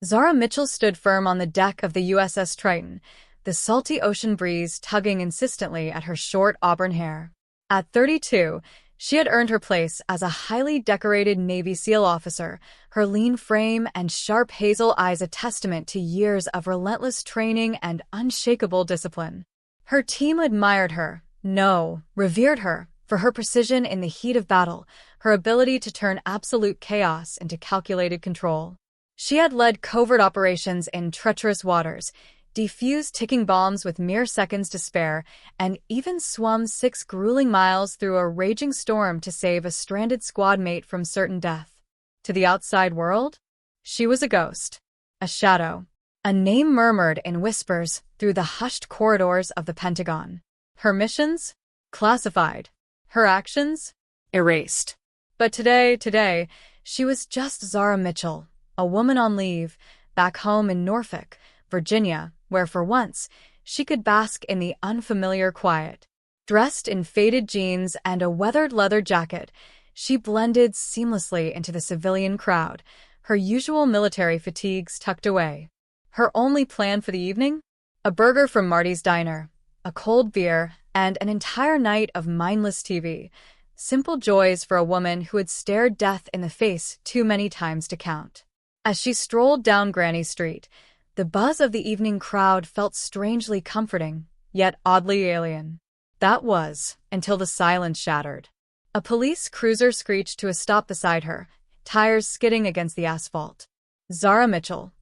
Zara Mitchell stood firm on the deck of the USS Triton, the salty ocean breeze tugging insistently at her short auburn hair. At 32, she had earned her place as a highly decorated Navy SEAL officer, her lean frame and sharp hazel eyes a testament to years of relentless training and unshakable discipline. Her team admired her, no, revered her, for her precision in the heat of battle, her ability to turn absolute chaos into calculated control. She had led covert operations in treacherous waters, defused ticking bombs with mere seconds to spare, and even swum 6 grueling miles through a raging storm to save a stranded squad mate from certain death. To the outside world, she was a ghost, a shadow, a name murmured in whispers through the hushed corridors of the Pentagon. Her missions? Classified. Her actions? Erased. But today, she was just Zara Mitchell, a woman on leave, back home in Norfolk, Virginia, where for once, she could bask in the unfamiliar quiet. Dressed in faded jeans and a weathered leather jacket, she blended seamlessly into the civilian crowd, her usual military fatigues tucked away. Her only plan for the evening? A burger from Marty's Diner, a cold beer, and an entire night of mindless TV. Simple joys for a woman who had stared death in the face too many times to count. As she strolled down Granny Street, the buzz of the evening crowd felt strangely comforting, yet oddly alien. That was, until the silence shattered. A police cruiser screeched to a stop beside her, tires skidding against the asphalt. Zara Mitchell.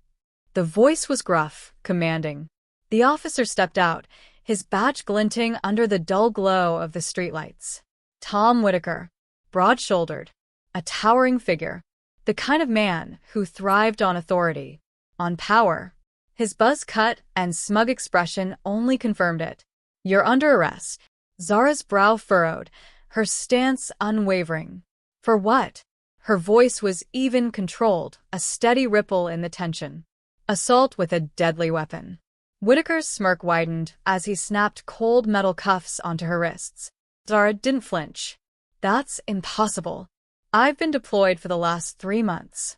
The voice was gruff, commanding. The officer stepped out, his badge glinting under the dull glow of the streetlights. Tom Whitaker, broad-shouldered, a towering figure, the kind of man who thrived on authority, on power. His buzz-cut and smug expression only confirmed it. "You're under arrest." Zara's brow furrowed, her stance unwavering. For what? Her voice was even controlled, a steady ripple in the tension. Assault with a deadly weapon. Whitaker's smirk widened as he snapped cold metal cuffs onto her wrists. Zara didn't flinch. "That's impossible. I've been deployed for the last 3 months.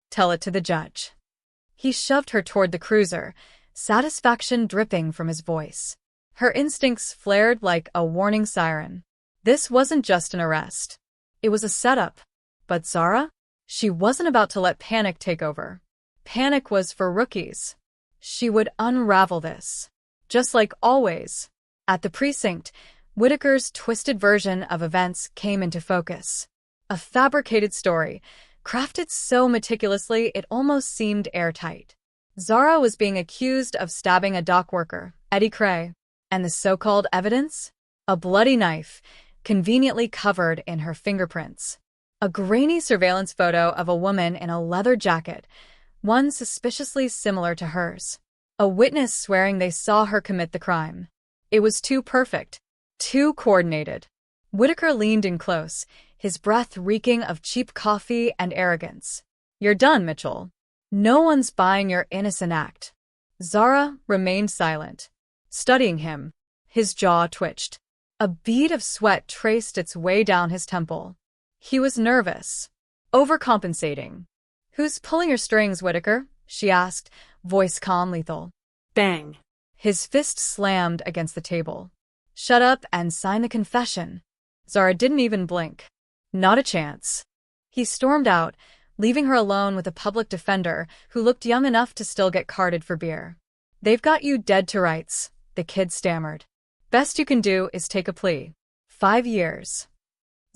Tell it to the judge." He shoved her toward the cruiser, satisfaction dripping from his voice. Her instincts flared like a warning siren. This wasn't just an arrest. It was a setup. But Zara? She wasn't about to let panic take over. Panic was for rookies. She would unravel this. Just like always. At the precinct, Whitaker's twisted version of events came into focus. A fabricated story, crafted so meticulously it almost seemed airtight. Zara was being accused of stabbing a dock worker, Eddie Cray, and the so-called evidence? A bloody knife, conveniently covered in her fingerprints. A grainy surveillance photo of a woman in a leather jacket, one suspiciously similar to hers. A witness swearing they saw her commit the crime. It was too perfect, too coordinated. Whitaker leaned in close, his breath reeking of cheap coffee and arrogance. "You're done, Mitchell. No one's buying your innocent act." Zara remained silent, studying him. His jaw twitched. A bead of sweat traced its way down his temple. He was nervous, overcompensating. "Who's pulling your strings, Whitaker?" she asked, voice calm, lethal. Bang! His fist slammed against the table. "Shut up and sign the confession." Zara didn't even blink. Not a chance. He stormed out, leaving her alone with a public defender who looked young enough to still get carded for beer. "They've got you dead to rights," the kid stammered. "Best you can do is take a plea. 5 years.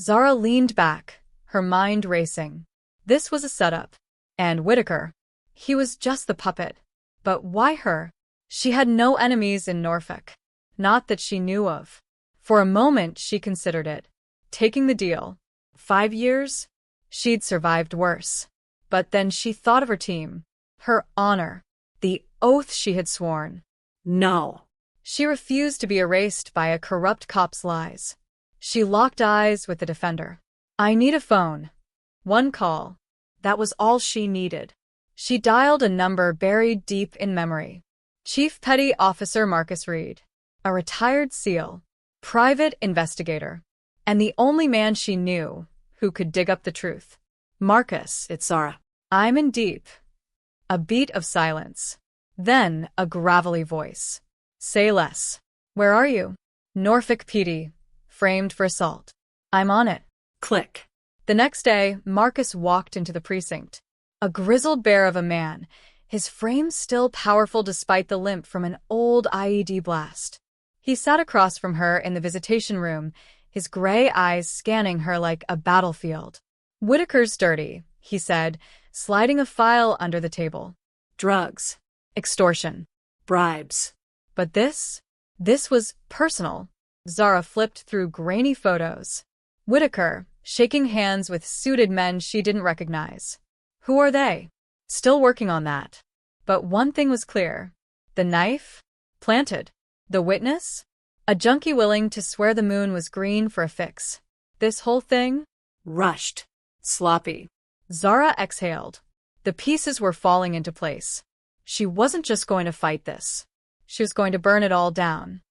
Zara leaned back, her mind racing. This was a setup. And Whitaker. He was just the puppet. But why her? She had no enemies in Norfolk. Not that she knew of. For a moment she considered it. Taking the deal. 5 years? She'd survived worse. But then she thought of her team. Her honor. The oath she had sworn. No. She refused to be erased by a corrupt cop's lies. She locked eyes with the defender. "I need a phone." One call. That was all she needed. She dialed a number buried deep in memory. Chief Petty Officer Marcus Reed. A retired SEAL. Private investigator. And the only man she knew who could dig up the truth. "Marcus, it's Zara. I'm in deep." A beat of silence. Then a gravelly voice. Say less. Where are you? Norfolk PD. Framed for assault. I'm on it. Click. The next day, Marcus walked into the precinct. A grizzled bear of a man, his frame still powerful despite the limp from an old IED blast. He sat across from her in the visitation room, his gray eyes scanning her like a battlefield. Whitaker's dirty, he said, sliding a file under the table. Drugs. Extortion. Bribes. But this was personal. Zara flipped through grainy photos. Whitaker, shaking hands with suited men she didn't recognize. Who are they? Still working on that. But one thing was clear. The knife? Planted. The witness? A junkie willing to swear the moon was green for a fix. This whole thing? Rushed. Sloppy. Zara exhaled. The pieces were falling into place. She wasn't just going to fight this. She was going to burn it all down.